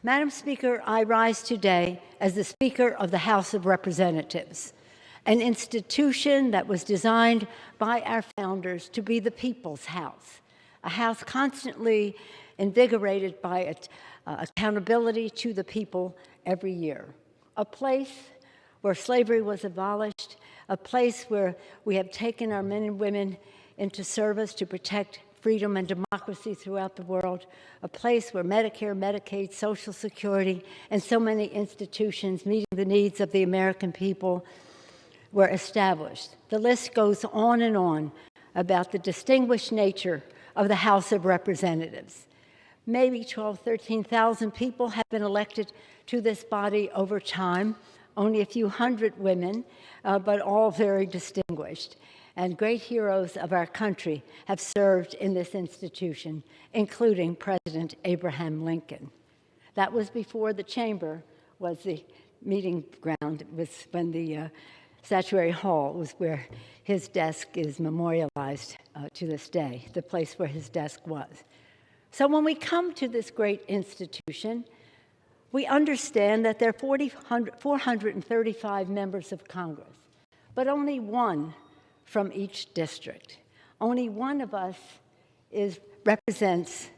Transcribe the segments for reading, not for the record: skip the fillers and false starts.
Madam Speaker, I rise today as the Speaker of the House of Representatives, an institution that was designed by our founders to be the people's house, a house constantly invigorated by accountability to the people every year, a place where slavery was abolished, a place where we have taken our men and women into service to protect freedom and democracy throughout the world, a place where Medicare, Medicaid, Social Security, and so many institutions meeting the needs of the American people were established. The list goes on and on about the distinguished nature of the House of Representatives. Maybe 12,000, 13,000 people have been elected to this body over time, only a few hundred women, but all very distinguished. And great heroes of our country have served in this institution, including President Abraham Lincoln. That was before the chamber was the meeting ground. It was when the Statuary Hall was where his desk is memorialized to this day, the place where his desk was. So when we come to this great institution, we understand that there are 435 members of Congress, but only one from each district. Only one of us represents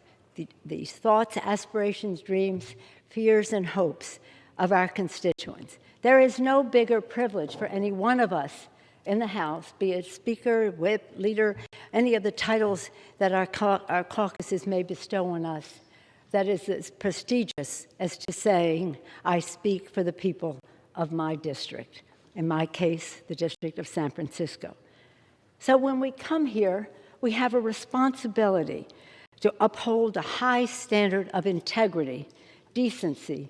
these thoughts, aspirations, dreams, fears, and hopes of our constituents. There is no bigger privilege for any one of us in the House, be it Speaker, Whip, Leader, any of the titles that our caucuses may bestow on us, that is as prestigious as to saying, I speak for the people of my district, in my case, the District of San Francisco. So when we come here, we have a responsibility to uphold a high standard of integrity, decency,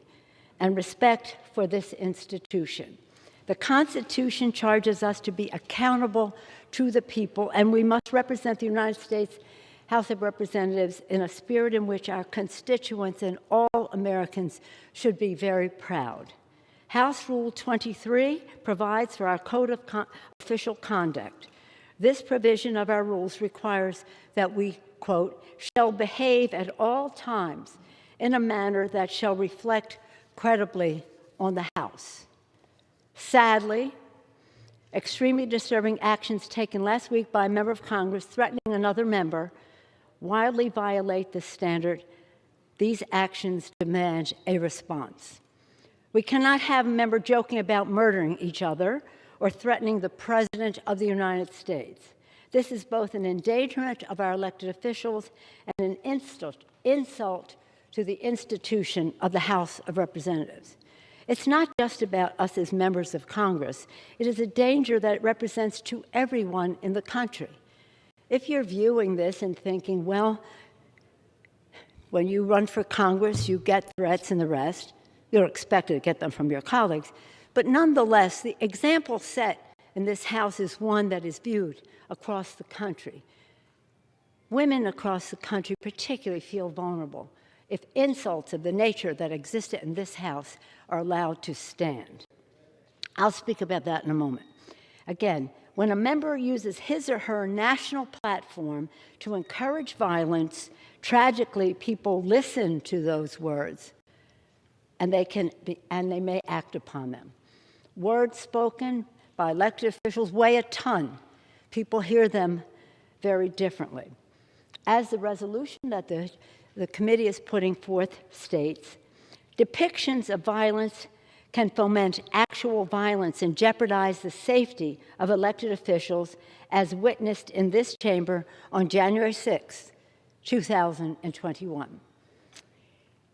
and respect for this institution. The Constitution charges us to be accountable to the people, and we must represent the United States House of Representatives in a spirit in which our constituents and all Americans should be very proud. House Rule 23 provides for our Code of Official Conduct. This provision of our rules requires that we, quote, shall behave at all times in a manner that shall reflect credibly on the House. Sadly, extremely disturbing actions taken last week by a member of Congress threatening another member wildly violate this standard. These actions demand a response. We cannot have a member joking about murdering each other or threatening the President of the United States. This is both an endangerment of our elected officials and an insult to the institution of the House of Representatives. It's not just about us as members of Congress. It is a danger that it represents to everyone in the country. If you're viewing this and thinking, well, when you run for Congress, you get threats and the rest, you're expected to get them from your colleagues. But nonetheless, the example set in this House is one that is viewed across the country. Women across the country particularly feel vulnerable if insults of the nature that existed in this House are allowed to stand. I'll speak about that in a moment. Again, when a member uses his or her national platform to encourage violence, tragically, people listen to those words, and they may act upon them. Words spoken by elected officials weigh a ton. People hear them very differently. As the resolution that the committee is putting forth states, depictions of violence can foment actual violence and jeopardize the safety of elected officials, as witnessed in this chamber on January 6, 2021.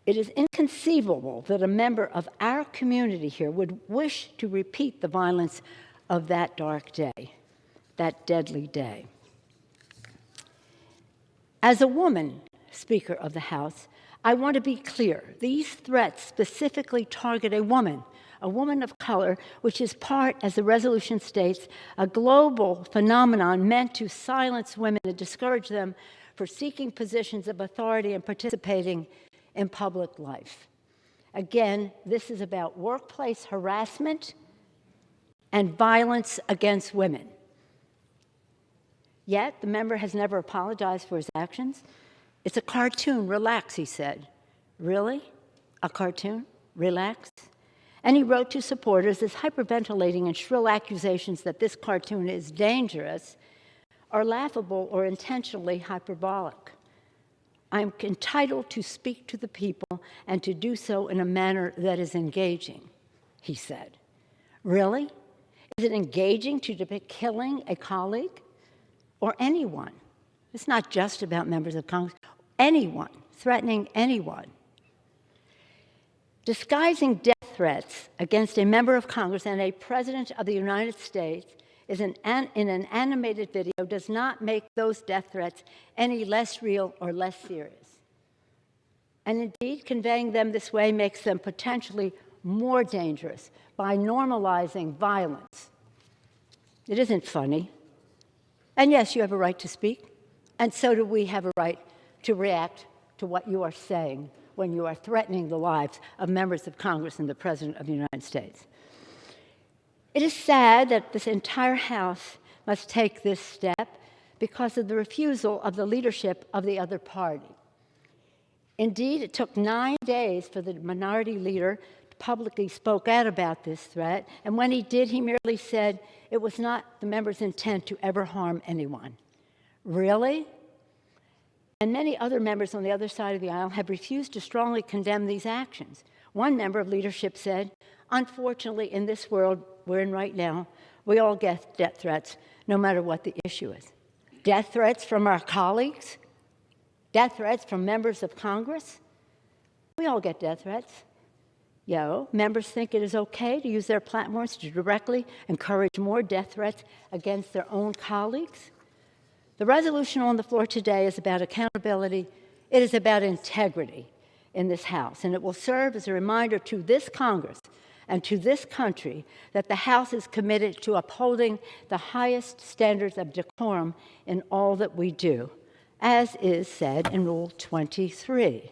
It is inconceivable that a member of our community here would wish to repeat the violence of that dark day, that deadly day. As a woman, Speaker of the House, I want to be clear. These threats specifically target a woman of color, which is part, as the resolution states, a global phenomenon meant to silence women and discourage them for seeking positions of authority and participating in public life. Again, this is about workplace harassment and violence against women. Yet, the member has never apologized for his actions. It's a cartoon, relax, he said. Really? A cartoon? Relax. And he wrote to supporters, "This hyperventilating and shrill accusations that this cartoon is dangerous are laughable or intentionally hyperbolic. I am entitled to speak to the people and to do so in a manner that is engaging," he said. Really? Is it engaging to depict killing a colleague or anyone? It's not just about members of Congress. Anyone, threatening anyone. Disguising death threats against a member of Congress and a president of the United States in an animated video does not make those death threats any less real or less serious. And indeed, conveying them this way makes them potentially more dangerous by normalizing violence. It isn't funny. And yes, you have a right to speak, and so do we have a right to react to what you are saying when you are threatening the lives of members of Congress and the President of the United States. It is sad that this entire House must take this step because of the refusal of the leadership of the other party. Indeed, it took 9 days for the minority leader to publicly spoke out about this threat, and when he did, he merely said it was not the member's intent to ever harm anyone. Really? And many other members on the other side of the aisle have refused to strongly condemn these actions. One member of leadership said, "Unfortunately, in this world we're in right now, we all get death threats, no matter what the issue is." Death threats from our colleagues? Death threats from members of Congress? We all get death threats. Members think it is okay to use their platforms to directly encourage more death threats against their own colleagues. The resolution on the floor today is about accountability. It is about integrity in this House, and it will serve as a reminder to this Congress and to this country that the House is committed to upholding the highest standards of decorum in all that we do, as is said in Rule 23.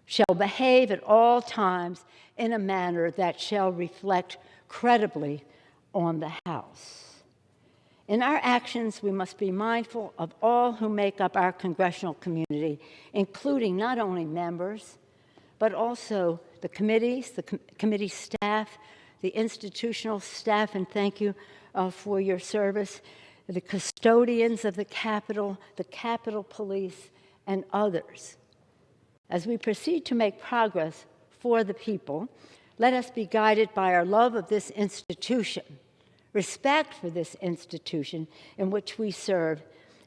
Shall behave at all times in a manner that shall reflect credibly on the House. In our actions, we must be mindful of all who make up our congressional community, including not only members, but also the committees, the committee staff, the institutional staff, and thank you for your service, the custodians of the Capitol Police, and others. As we proceed to make progress for the people, let us be guided by our love of this institution, respect for this institution in which we serve,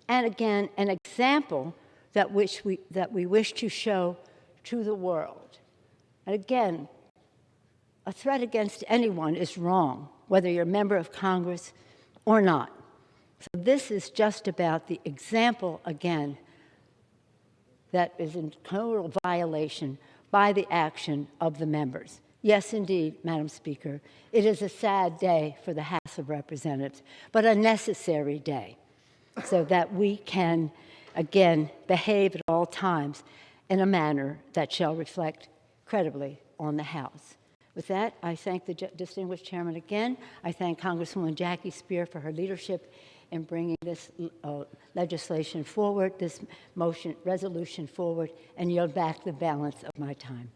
and again, an example that we wish to show to the world. And again, a threat against anyone is wrong, whether you're a member of Congress or not. So this is just about the example, again, that is in total violation by the action of the members. Yes, indeed, Madam Speaker, it is a sad day for the House of Representatives, but a necessary day so that we can, again, behave at all times in a manner that shall reflect credibly on the House. With that, I thank the distinguished chairman again. I thank Congresswoman Jackie Speer for her leadership in bringing this legislation forward, this resolution forward, and yield back the balance of my time.